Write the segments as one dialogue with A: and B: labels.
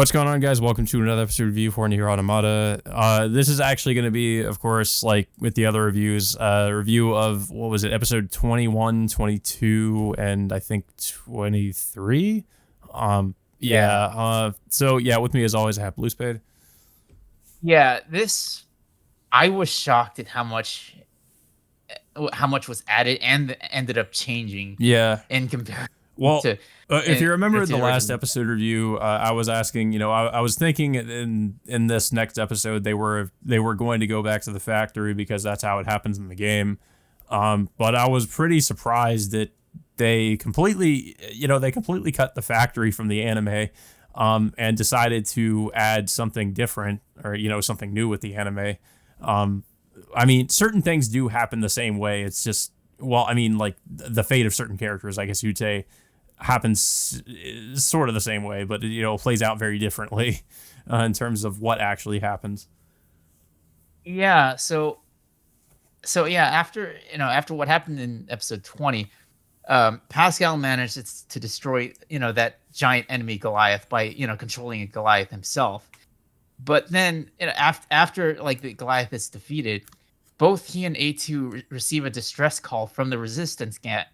A: What's going on, guys? Welcome to another episode review for Nier Automata. This is actually going to be, of course, like with the other reviews, review of, what was it, episode 21, 22, and I think 23?
B: Yeah.
A: So with me as always, I have Blue Spade.
B: Yeah, this I was shocked at how much was added and ended up changing
A: Yeah.
B: in comparison
A: Well,
B: to
A: if you
B: to
A: remember
B: the
A: the last
B: original.
A: episode review, I was asking, I was thinking in this next episode they were going to go back to the factory because that's how it happens in the game. But I was pretty surprised that they completely cut the factory from the anime, and decided to add something different or something new with the anime. Um, I mean, certain things do happen the same way. It's just, well, I mean, like the fate of certain characters, I guess you'd say, happens sort of the same way, but plays out very differently in terms of what actually happens.
B: Yeah, so yeah, after what happened in episode 20, Pascal manages to destroy, that giant enemy Goliath by, controlling a Goliath himself. But then, after like the Goliath is defeated, both he and A2 receive a distress call from the resistance camp,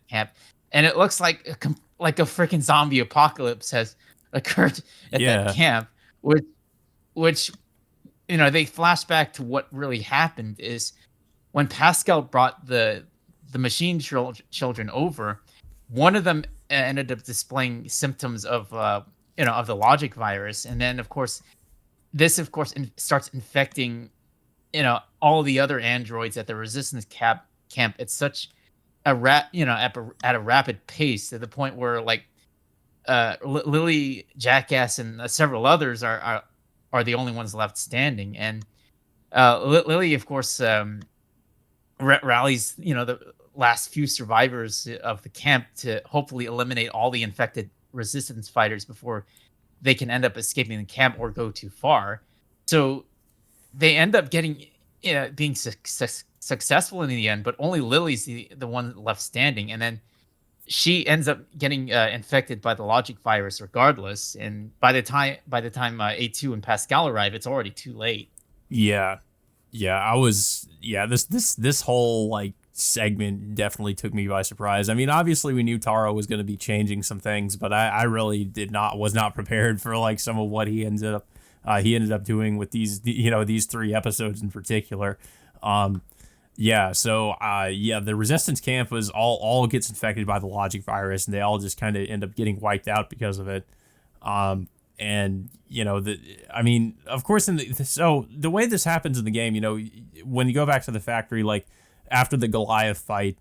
B: and it looks like like a freaking zombie apocalypse has occurred at that
A: Yeah,
B: camp, which they flash back to what really happened is when Pascal brought the machine children over. One of them ended up displaying symptoms of the logic virus, and then of course starts infecting all the other androids at the resistance camp at such at a rapid pace, to the point where like Lily, Jackass, and several others are the only ones left standing. And Lily, of course, rallies the last few survivors of the camp to hopefully eliminate all the infected resistance fighters before they can end up escaping the camp or go too far. So they end up being successful in the end, but only Lily's the one left standing. And then she ends up getting infected by the logic virus regardless. And by the time A2 and Pascal arrive, it's already too late.
A: yeah, This whole like segment definitely took me by surprise. I mean, obviously we knew Taro was going to be changing some things, but I really was not prepared for like some of what he ended up doing with these three episodes in particular. The resistance camp was all gets infected by the logic virus, and they all just kind of end up getting wiped out because of it. And I mean, of course, so the way this happens in the game, when you go back to the factory, like after the Goliath fight,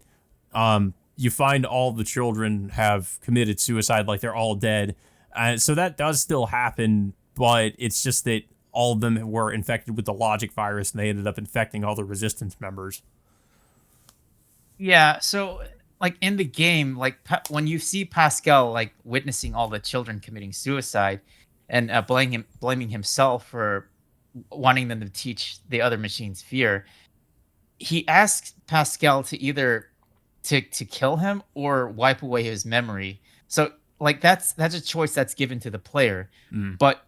A: you find all the children have committed suicide, like they're all dead. So that does still happen, but it's just that all of them were infected with the logic virus, and they ended up infecting all the resistance members.
B: Yeah, so like in the game, like when you see Pascal like witnessing all the children committing suicide and blaming himself for wanting them to teach the other machines fear, he asks Pascal to either to kill him or wipe away his memory. So like that's a choice that's given to the player.
A: Mm,
B: But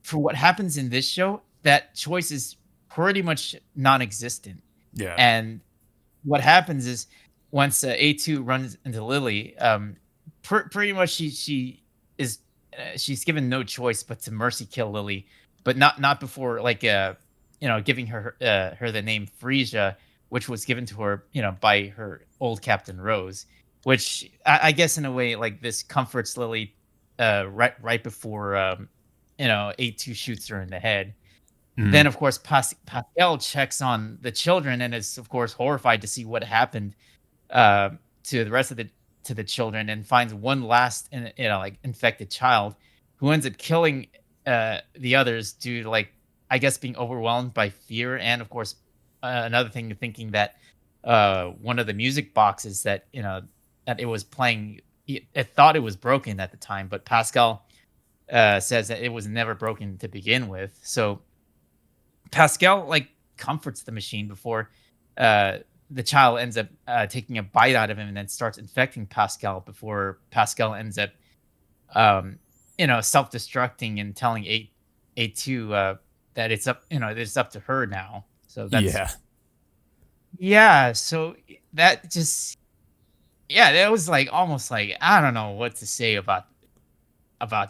B: for what happens in this show, that choice is pretty much non-existent.
A: yeah,
B: And what happens is once A2 runs into Lily, pretty much she's given no choice but to mercy kill Lily, but not before like giving her the name Frisia, which was given to her by her old Captain Rose, which I guess in a way like this comforts Lily right before A2 shoots her in the head.
A: mm,
B: Then, of course, Pascal checks on the children and is, of course, horrified to see what happened uh, to the rest of the children, and finds one last, like infected child, who ends up killing the others due to, like, I guess, being overwhelmed by fear, and of course, another thing, thinking that one of the music boxes that that it was playing, it thought it was broken at the time, but Pascal says that it was never broken to begin with. So Pascal like comforts the machine before the child ends up taking a bite out of him and then starts infecting Pascal before Pascal ends up self-destructing and telling A2 that it's up, it's up to her now. So that's
A: Yeah.
B: yeah. So that just yeah, that was like almost like I don't know what to say about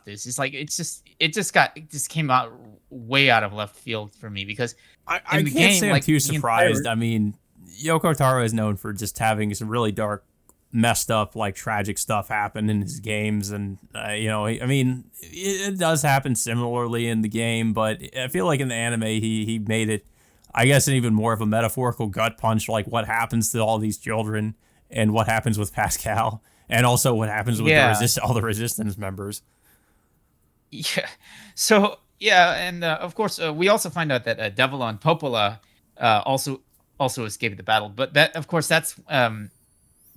B: this. It's like it just came out way out of left field for me because
A: I
B: in the
A: can't
B: game,
A: say I'm
B: like
A: too
B: the entire
A: surprised. I mean, Yoko Taro is known for just having some really dark, messed up, like tragic stuff happen in his games, and I mean, it does happen similarly in the game, but I feel like in the anime, he made it, I guess, an even more of a metaphorical gut punch, like what happens to all these children and what happens with Pascal, and also what happens with
B: yeah.
A: all the resistance members.
B: Yeah. So yeah, and of course, we also find out that Devil and Popola also escaped the battle. But that, of course, that's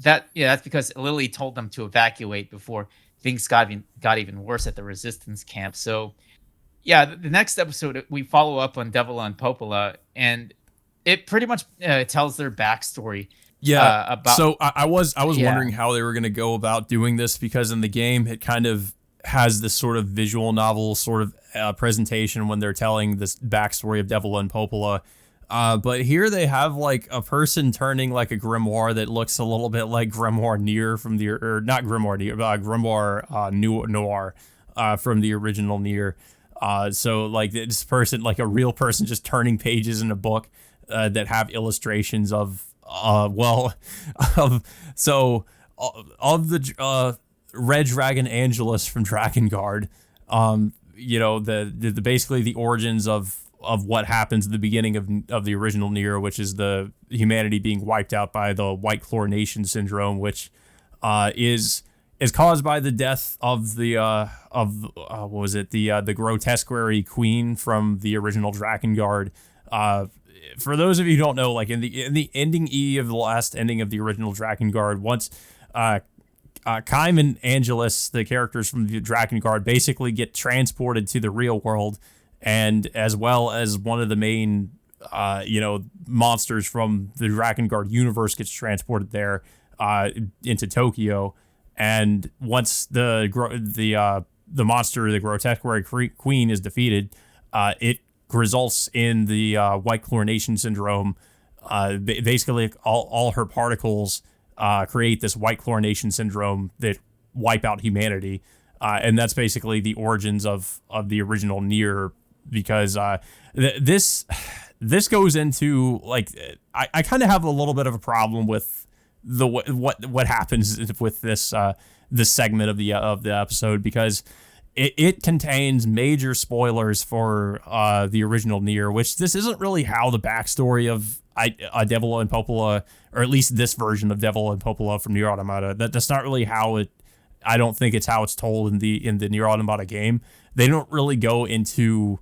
B: because Lily told them to evacuate before things got even worse at the resistance camp. So yeah, the next episode we follow up on Devil and Popola, and it pretty much tells their backstory
A: Yeah.
B: about
A: So I was
B: yeah.
A: wondering how they were going to go about doing this because in the game it kind of has this sort of visual novel sort of presentation when they're telling this backstory of Devil and Popola. But here they have like a person turning like a grimoire that looks a little bit like Grimoire Nier from the or not Grimoire Nier, Grimoire Noir from the original Nier. So like this person, like a real person, just turning pages in a book that have illustrations of well, of so of the Red Dragon Angelus from Drakengard. The basically the origins of what happens at the beginning of the original Nier, which is the humanity being wiped out by the White Chlorination syndrome, which is caused by the death of the what was it, the Grotesquary Queen from the original Drakengard. For those of you who don't know, like in the ending E of the last ending of the original Drakengard, once Kaim and Angelus, the characters from the Drakengard, basically get transported to the real world, and as well as one of the main monsters from the Drakengard universe gets transported there into Tokyo. And once the monster, the Grotesquary Queen, is defeated, it results in the White Chlorination syndrome. Basically, all her particles create this White Chlorination syndrome that wipe out humanity. And that's basically the origins of the original Nier, because this goes into like I kind of have a little bit of a problem with the what happens with this segment of the episode, because it contains major spoilers for the original Nier, which this isn't really how the backstory of Devil and Popola, or at least this version of Devil and Popola from Nier Automata, that's not really how it. I don't think it's how it's told in the Nier Automata game. They don't really go into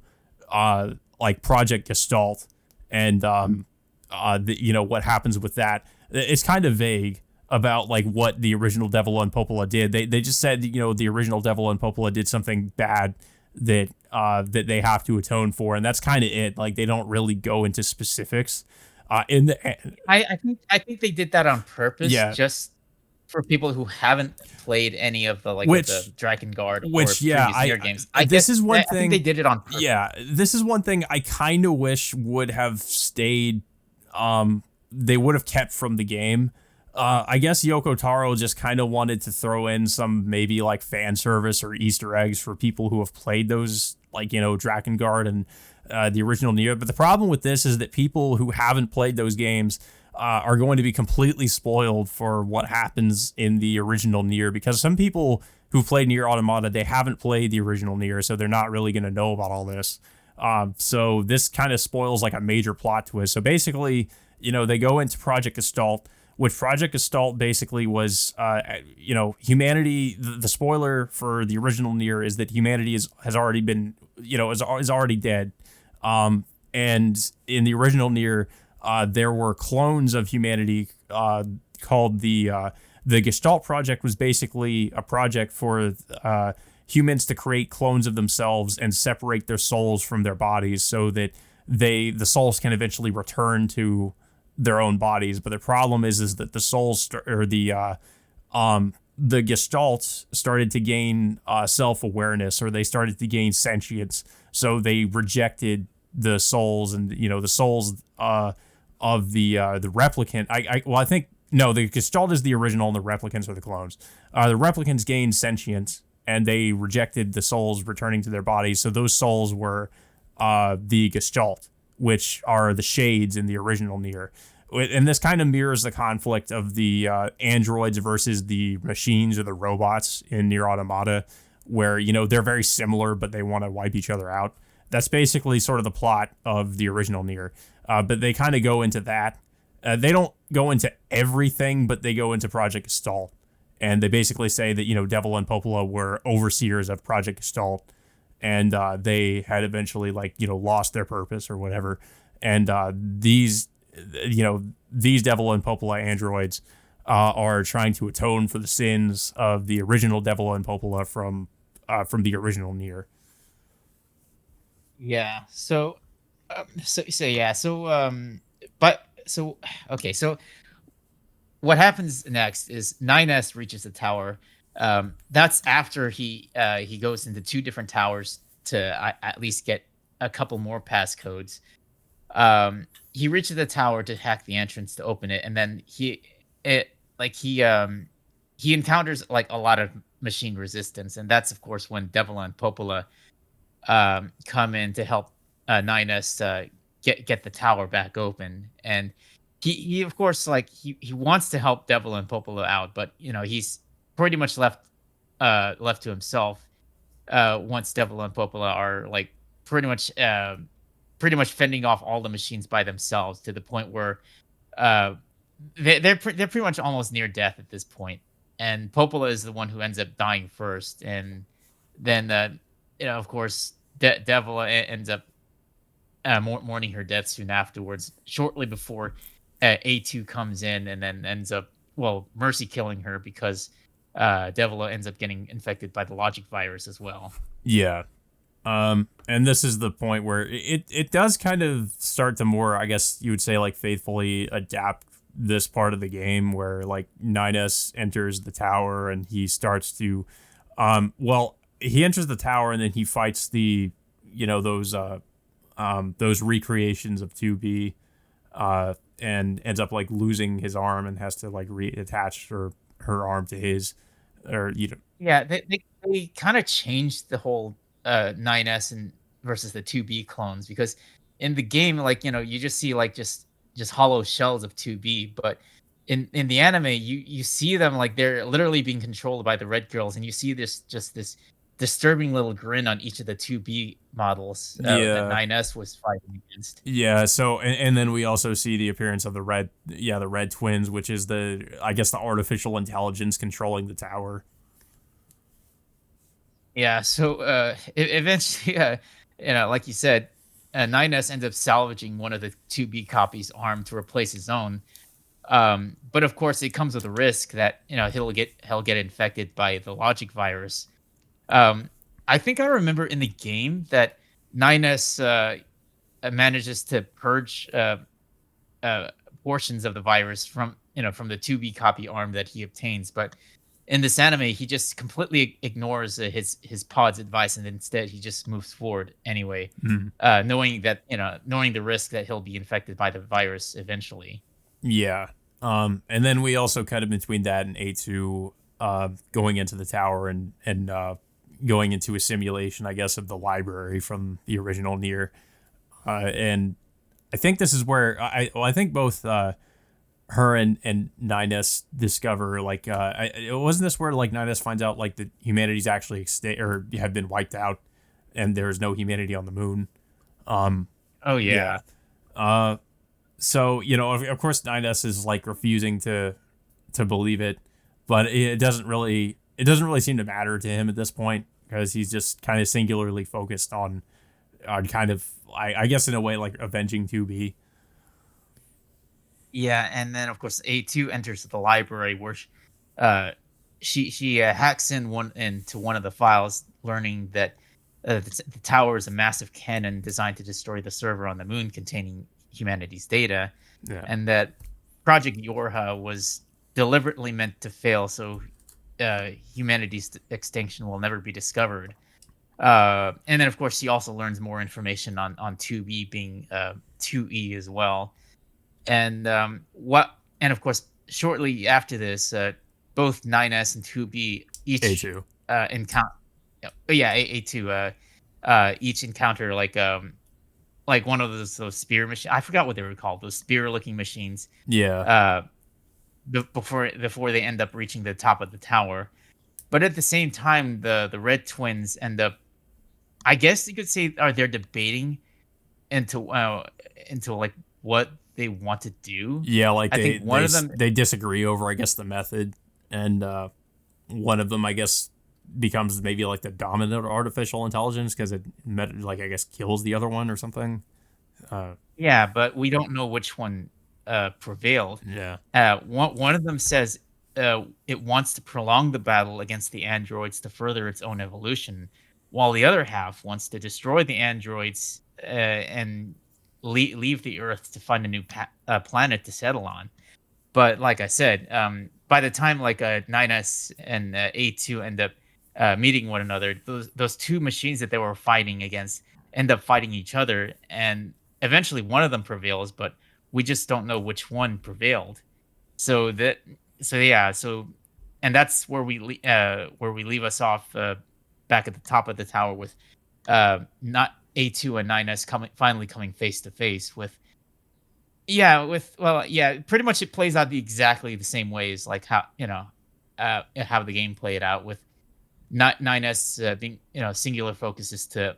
A: like Project Gestalt and what happens with that. It's kind of vague about like what the original Devil and Popola did. They just said the original Devil and Popola did something bad that they have to atone for, and that's kind of it. Like they don't really go into specifics. In the
B: I think they did that on purpose,
A: Yeah,
B: just for people who haven't played any of the of the
A: which
B: Drakengard or
A: yeah,
B: previous Nier games.
A: this is one
B: I think they
A: thing.
B: did it on purpose.
A: Yeah, this is one thing I kind of wish would have stayed. They would have kept from the game. I guess Yoko Taro just kind of wanted to throw in some maybe like fan service or Easter eggs for people who have played those, like Drakengard and the original Nier. But the problem with this is that people who haven't played those games are going to be completely spoiled for what happens in the original Nier, because some people who played Nier Automata, they haven't played the original Nier, so they're not really going to know about all this. So this kind of spoils like a major plot twist. So basically, they go into Project Gestalt, which Project Gestalt basically was, humanity. The spoiler for the original Nier is that humanity has already been, is already dead. And in the original Nier, there were clones of humanity called the Gestalt Project. Was basically a project for humans to create clones of themselves and separate their souls from their bodies, so that the souls can eventually return to their own bodies. But the problem is that the souls the Gestalts started to gain self-awareness, or they started to gain sentience. So they rejected the souls, and the souls of the replicant. I think no, the Gestalt is the original, and the replicants are the clones. The replicants gained sentience, and they rejected the souls returning to their bodies. So those souls were the Gestalt, which are the shades in the original Nier. And this kind of mirrors the conflict of the androids versus the machines or the robots in Nier Automata, where they're very similar, but they want to wipe each other out. That's basically sort of the plot of the original Nier. But they kind of go into that. They don't go into everything, but they go into Project Gestalt. And they basically say that, Devil and Popola were overseers of Project Gestalt. And they had eventually, lost their purpose or whatever. And these Devil and Popola androids are trying to atone for the sins of the original Devil and Popola from the original Nier.
B: Yeah. But so okay. So what happens next is 9S reaches the tower. That's after he goes into two different towers to at least get a couple more passcodes. He reaches the tower to hack the entrance to open it, and then he encounters like a lot of machine resistance, and that's of course when Devil and Popola come in to help 9S get the tower back open. And he of course he wants to help Devil and Popola out, but he's pretty much left to himself once Devil and Popola are like pretty much pretty much fending off all the machines by themselves to the point where uh, they're pretty much almost near death at this point. And Popola is the one who ends up dying first, and then of course Devil ends up mourning her death soon afterwards, shortly before A2 comes in, and then ends up Mercy killing her because Devil ends up getting infected by the logic virus as well.
A: Yeah. And this is the point where it does kind of start to more, I guess you would say, like faithfully adapt this part of the game where like 9S enters the tower and he starts to, he enters the tower and then he fights those recreations of 2B, and ends up like losing his arm and has to like reattach her arm to his, or
B: Yeah, they kind of changed the whole 9S and versus the 2B clones, because in the game, you just see just hollow shells of 2B, but in the anime, you see them like they're literally being controlled by the red girls, and you see this disturbing little grin on each of the 2B models that
A: yeah.
B: 9S was fighting against.
A: Yeah, so and then we also see the appearance of the red twins, which is I guess the artificial intelligence controlling the tower.
B: Yeah, so eventually, like you said, 9S ends up salvaging one of the 2B copies' arm to replace his own. But of course, it comes with a risk that he'll get infected by the logic virus. I think I remember in the game that 9S manages to purge portions of the virus from the 2B copy arm that he obtains, but in this anime, he just completely ignores his pod's advice, and instead he just moves forward anyway,
A: Mhm.
B: knowing the risk that he'll be infected by the virus eventually.
A: Yeah. And then we also cut in between that and A2 going into the tower and going into a simulation, I guess, of the library from the original Nier. And I think this is where I think both her and 9S discover it wasn't this where like 9S finds out like that humanity's actually or have been wiped out and there's no humanity on the moon.
B: Oh yeah.
A: Yeah. So of course 9S is like refusing to believe it, but it doesn't really seem to matter to him at this point because he's just kind of singularly focused on kind of I guess in a way like avenging 2B.
B: Yeah, and then of course A2 enters the library where uh, she hacks into one of the files, learning that the tower is a massive cannon designed to destroy the server on the moon containing humanity's data,
A: Yeah.
B: and that Project Yorha was deliberately meant to fail, so humanity's extinction will never be discovered. And then of course she also learns more information on 2B being 2E as well. And and of course shortly after this, both 9S and 2B each
A: A2.
B: encounter, yeah, A2 each encounter like one of those spear machines. I forgot what they were called. Those spear looking machines.
A: Yeah.
B: Uh, before they end up reaching the top of the tower. But at the same time, the red twins end up. I guess you could say are they're debating into like what they want to do.
A: Yeah, like
B: I think one of them,
A: they disagree over, I guess, the method, and one of them, I guess, becomes maybe like the dominant artificial intelligence because like, I guess, kills the other one or something. Uh,
B: yeah, but we don't know which one prevailed.
A: yeah,
B: One of them says it wants to prolong the battle against the androids to further its own evolution, while the other half wants to destroy the androids and leave the Earth to find a new planet to settle on. But like I said, by the time like 9S and A2 end up meeting one another, those two machines that they were fighting against end up fighting each other, and eventually one of them prevails, but we just don't know which one prevailed. So that so yeah, so and that's where we leave us off back at the top of the tower with not A2 and 9S finally coming face to face with yeah, pretty much it plays out exactly the same ways like how how the game played out with 9S being singular focus is to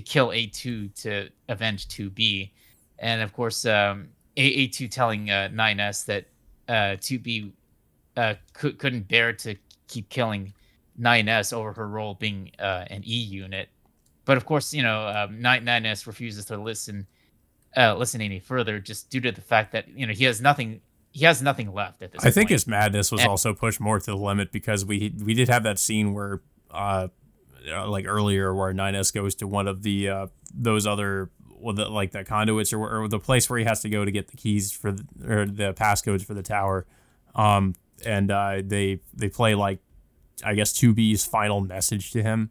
B: kill A2 to avenge 2B, and of course A2 telling 9S that 2B couldn't bear to keep killing 9S over her role being an E unit. But of course, 9S refuses to listen any further, just due to the fact that he has nothing left at this
A: I think
B: point.
A: his madness was
B: And
A: also pushed more to the limit because we did have that scene where like earlier where 9S goes to one of the those other like the conduits or the place where he has to go to get the keys for or the passcodes for the tower, and they play like, I guess, 2B's final message to him,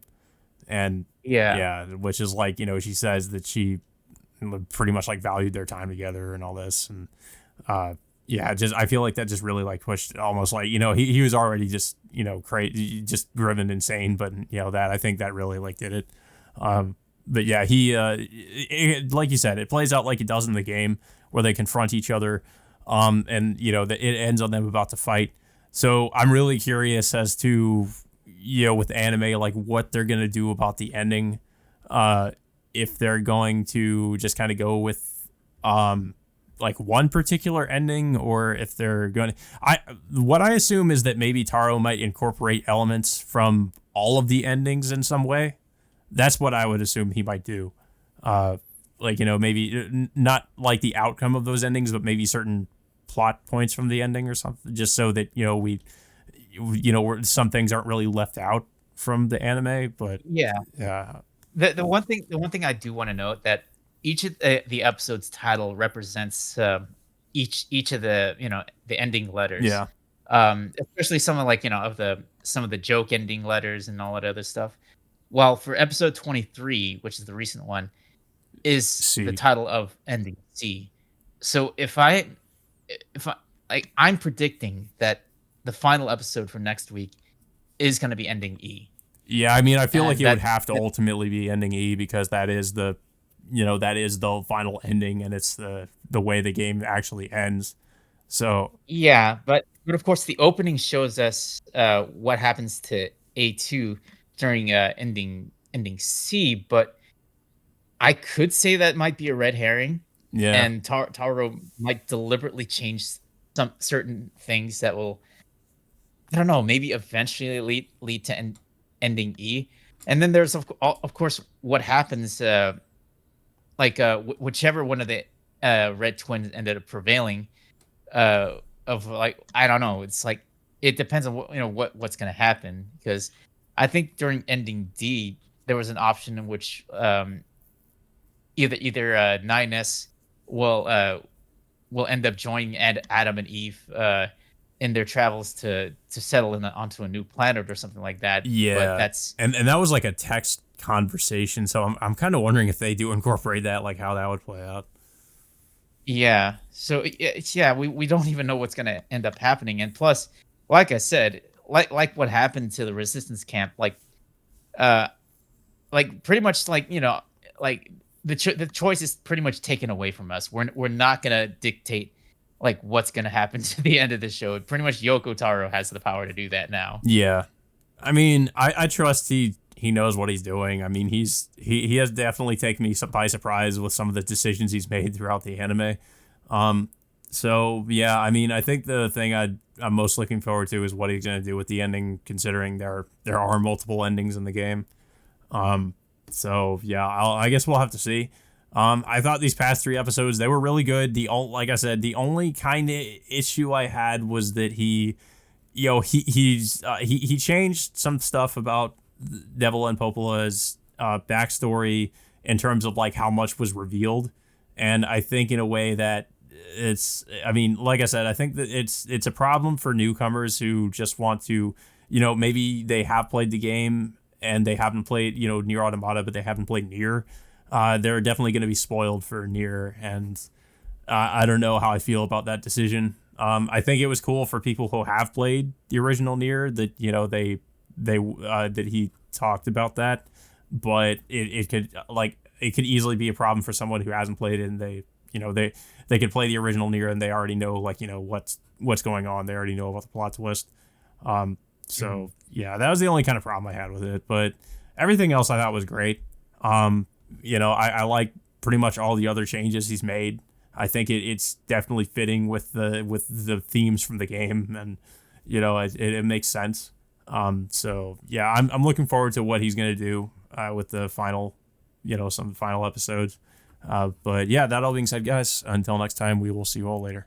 A: and
B: yeah,
A: yeah, which is like, she says that she pretty much like valued their time together and all this, and yeah, just I feel like that just really like pushed almost like, he was already just, crazy, just driven insane, but that, I think that really like did it. But yeah, like you said, it plays out like it does in the game where they confront each other, and it ends on them about to fight. So I'm really curious as to, with anime, like what they're gonna do about the ending, if they're going to just kind of go with like one particular ending, or if they're going to, what I assume is that maybe Taro might incorporate elements from all of the endings in some way. That's what I would assume he might do. Like, maybe not like the outcome of those endings, but maybe certain plot points from the ending or something, just so that, some things aren't really left out from the anime. But
B: yeah.
A: yeah,
B: The one thing I do want to note that each of the episode's title represents each of the ending letters.
A: yeah,
B: Especially some of like of the some of the joke ending letters and all that other stuff. Well, for episode 23, which is the recent one, is the
A: see,
B: title of ending C. So if I like, I'm predicting that the final episode for next week is going to be ending E,
A: yeah. I mean, I feel like
B: and
A: it would have to ultimately be ending E because that is the final ending, and it's the way the game actually ends. So
B: yeah, but of course the opening shows us what happens to A2 during ending C, but I could say that might be a red herring,
A: yeah,
B: and Taro might deliberately change some certain things that will, I don't know, maybe eventually lead to ending E. And then there's of course what happens, whichever one of the red twins ended up prevailing, of like, I don't know, it's like it depends on what's gonna happen, because I think during ending D there was an option in which either 9S will uh will end up joining Adam and Eve in their travels to settle onto a new planet or something like that. But
A: yeah,
B: that's
A: and that was like a text conversation. So I'm kind of wondering if they do incorporate that, like how that would play out.
B: Yeah. So yeah, we don't even know what's gonna end up happening. And plus, like I said, like what happened to the resistance camp, uh pretty much like the choice is pretty much taken away from us. We're not gonna dictate like what's gonna happen to the end of the show. Pretty much Yoko Taro has the power to do that now.
A: Yeah, I mean, I trust he knows what he's doing. I mean, he has definitely taken me by surprise with some of the decisions he's made throughout the anime. Um, so yeah, I mean, I think the thing I'm most looking forward to is what he's gonna do with the ending, considering there are multiple endings in the game. Um, so yeah, I guess we'll have to see. I thought these past three episodes they were really good. Like I said, the only kind of issue I had was that he changed some stuff about Devil and Popola's backstory in terms of like how much was revealed, and I think in a way that it's. I mean, like I said, I think that it's a problem for newcomers who just want to, maybe they have played the game and they haven't played, Nier Automata, but they haven't played Nier. They're definitely going to be spoiled for Nier, and I don't know how I feel about that decision. I think it was cool for people who have played the original Nier that they that he talked about that, but it could easily be a problem for someone who hasn't played it and they could play the original Nier and they already know what's going on. They already know about the plot twist. So yeah, that was the only kind of problem I had with it, but everything else I thought was great. I like pretty much all the other changes he's made. I think it's definitely fitting with the themes from the game, and it makes sense. So yeah, I'm looking forward to what he's gonna do with the final, some final episodes. But yeah, that all being said, guys, until next time, we will see you all later.